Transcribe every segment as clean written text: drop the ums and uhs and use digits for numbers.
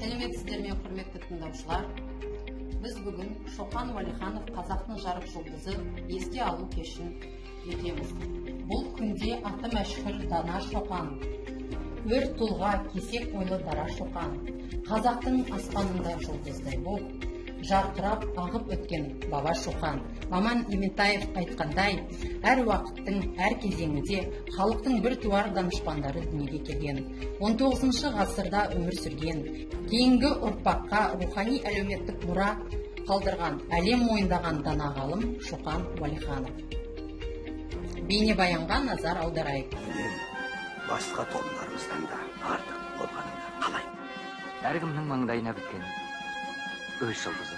Сәлеметсіздер ме, құрметті тыңдаушылар. Біз бүгін Шоқан Уәлиханов қазақтың жарық жұлдызы еске алу кешін өтеміз. Бұл күнде аты мәшһүр Дана Шоқан, өр тұлға кесек ойлы Дара Шоқан, қазақтың аспанында жұлдыздай болып, жарқырап ағып өткен Баба Шоқан. Маман Иментаев айтқандай, әр уақыттың, әр кезеңінде халықтың бір туар данышпандары дүниеге келген. 19 ғасырда өмір сүрген, кейінгі ұрпаққа рухани әлеуметтік мұра қалдырған, әлем мойындаған дана ғалым Шоқан Уәлиханов. Бейнебаянға назар аударайық. Басқа тұғымдарымыздан да артық болғанында қалай? Әркімнің маңдайына біткен өз жұлдызы.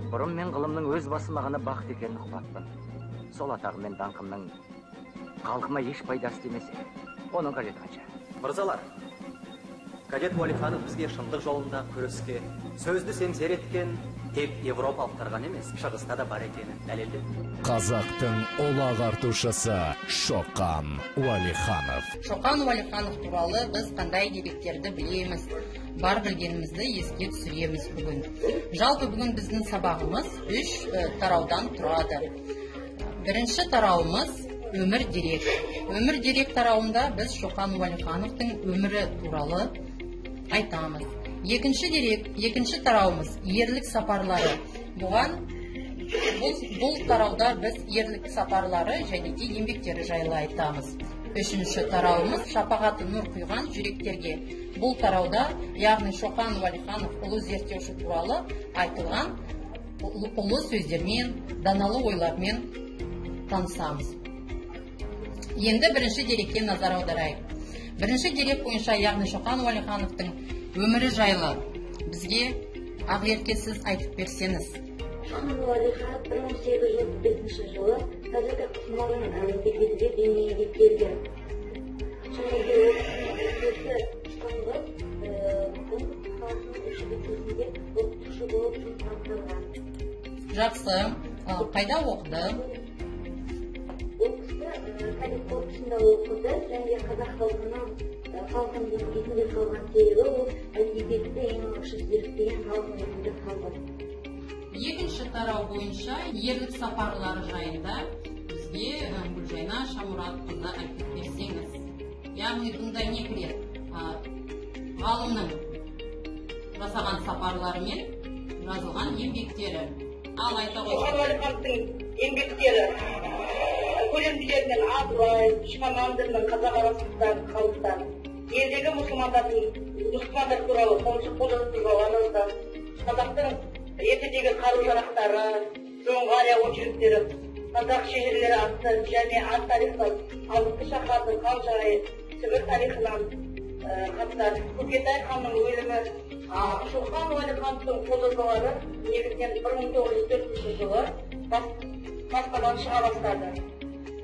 Бұрын мен ғылымның өз басымағына бақыт екенін ұқпаппын. Сол атағы мен даңқымның халқыма еш пайдасы тимесе, оның қажеті қанша? Мырзалар, кадет Уәлиханов бізге шындық жолында күреске сөзді семсер еткен тек европалықтарға емес, шығыста да бар екенін дәлелдеді. Қазақтың ұлы ағартушысы Шоқан Уәлиханов. Шоқан Уәлиханов туралы біз қандай деректерді білеміз, бар білгенімізді еске түсіреміз бүгін. Жалпы бүгін біздің сабағымыз 3 тараудан тұрады. Бірінші тарауымыз өмір дерек. Өмір дерек тарауында біз Шоқан Уәлихановтың өмірі туралы айтамыз. Екінші тарауымыз ерлік сапарлары. Бұл тарауда біз ерлік сапарлары және де еңбектері жайлы айтамыз. Үшінші тарауымыз шапағаты нұр құйған жүректерге. Бұл тарауда, яғни Шоқан Уәлиханов ұлы зерттеуші туралы айтылған ұлы сөздермен, даналы ойлармен танысамыз. Енді бірінші дерекке назар аударайық. Бірінші дерек бойынша, яғни Шоқан Уәлихановтың өмірі жайлы бізге Ақерке сіз айтып берсеңіз. Шоқан Уәлиханов 1835 жылы Газета Құсмағын газетінде дүниеге келген. Шоңғы оқытушы болып танылған. Жақсы, қайда оқыды? Ол кісі кадет корпусында оқыды және қазақ халқының есінде қалған себебі ол әдебиетті ең алғашқы зерттеген ғалым ретінде қалды. Екінші тарау бойынша ерлік сапарлары жайында бізге Гүлжайна Шамұратқызы айтып берсеңіз. Яғни бұнда не кіреді? Ғалымның жасаған сапарлары мен жазылған еңбектері. Ал айта ғой. Шоқан Уәлихановтың еңбектері көлемділерінен Абылай, Шамандырның қазақ арасындағы халықтар, елдегі мұсылмандар туралы қолжазу туралы, қазақтың ертедегі қару-жарақтары, Жоңғария очерктері, қазақ шежірелері атты және ат тарихтан, Алтын шаһардың қалжайы, Сібір тарихынан хаттар, Көкетай ханның өлімі, Шоқан Уәлихановтың қолжазбалары негізінен 1904 жылы баспадан шыға бастады.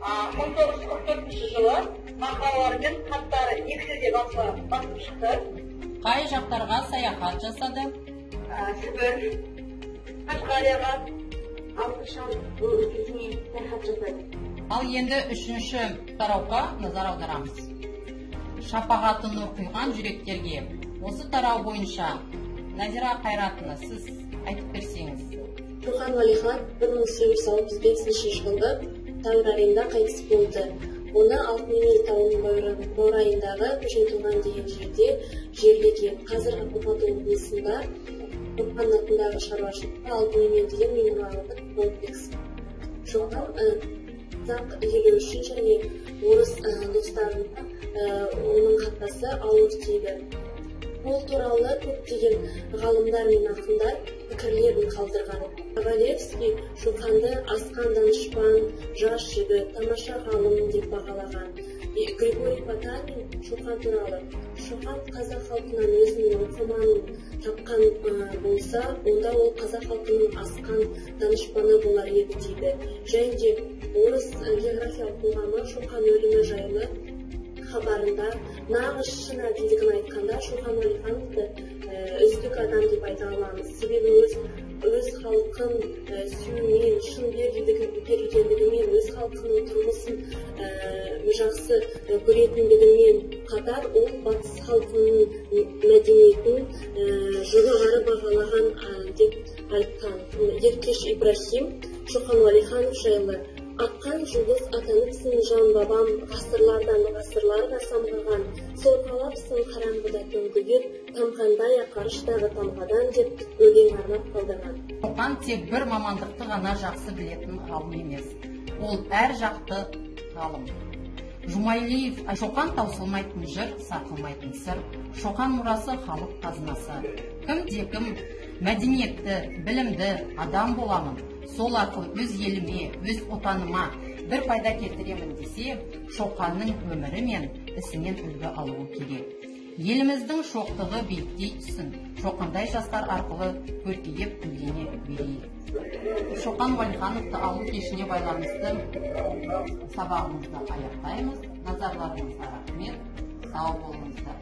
1944 жылы мақалалары мен хаттары екіде басып шықты. Қай жақтарға саяхат жасады? Сібір, Қашқарияға, Алтыншан өлкесіне саяхат жасады. Ал енді үшінші тарауға назар аударамыз. Шапағаты нұр құйған жүректерге. Осы тарау бойынша Назира Қайратовна, сіз айтып берсеңіз. Шоқан Уәлиханов 1865 жылы Тамыр айында қайтыс болды. Оны Алтынемел тауының баурайындағы Көшен туған деген жерде жерлеген. Қазіргі Қопат облысында Қопан атындағы шаруашылықта Алтынемел деген минералдық комплекс. Шоқан қазақ елі үшін және орыс достарына оның қатасы ауыр тиді. Ол туралы көптеген ғалымдар мен ақындар пікірлерін қалдырған. Ковалевский Шоқанды асқан данышпан, жас жігіт, тамаша ғалым деп бағалаған. Григорий Потанин Шоқан туралы: Шоқан қазақ халқынан өзінің оқырманын тапқан болса, онда ол қазақ халқының асқан данышпаны болар еді дейді. Және де орыс географиялық қоғамы Шоқан өлімі жайлы хабарында нағыз шын әділдігін айтқанда Шоқан Уәлихановты үздік адам деп айта аламыз. Себебі өз өз халқын сүюмен, шын берілгендігімен, өз халқының тұрмысын жақсы көретіндігімен қатар, ол батыс халқының мәдениетін жоғары бағалаған деп айтқан. Еркеш Ибрахим Шоқан Уәлиханов жайлы: аққан жұлдыз атаныпсың жан бабам, ғасырлардан ғасырларға самғаған, сорғалапсың қараңғыда төнгілеп, тамғандай ақарыштағы тамғадан деп өлең арнап қалдырған. Шоқан тек бір мамандықты ғана жақсы білетін ғалым емес, ол әр жақты ғалым. Жұмайлиев: Шоқан таусылмайтын жыр, сарқылмайтын сыр, Шоқан мұрасы халық қазынасы. Кім-де-кім мәдениетті, білімді адам боламын, сол арқылы өз еліме, өз отаныма бір пайда келтіремін десе, Шоқанның өмірі мен ісінен үлгі алуы керек. Еліміздің шоқтығы биіктей түсін, Шоқандай жастар арқылы көркейіп гүлдене берейік. Шоқан Уәлихановты алу кешіне байланысты сабағымызды аяқтаймыз. Назарларыңызға рахмет. Сау болыңыздар.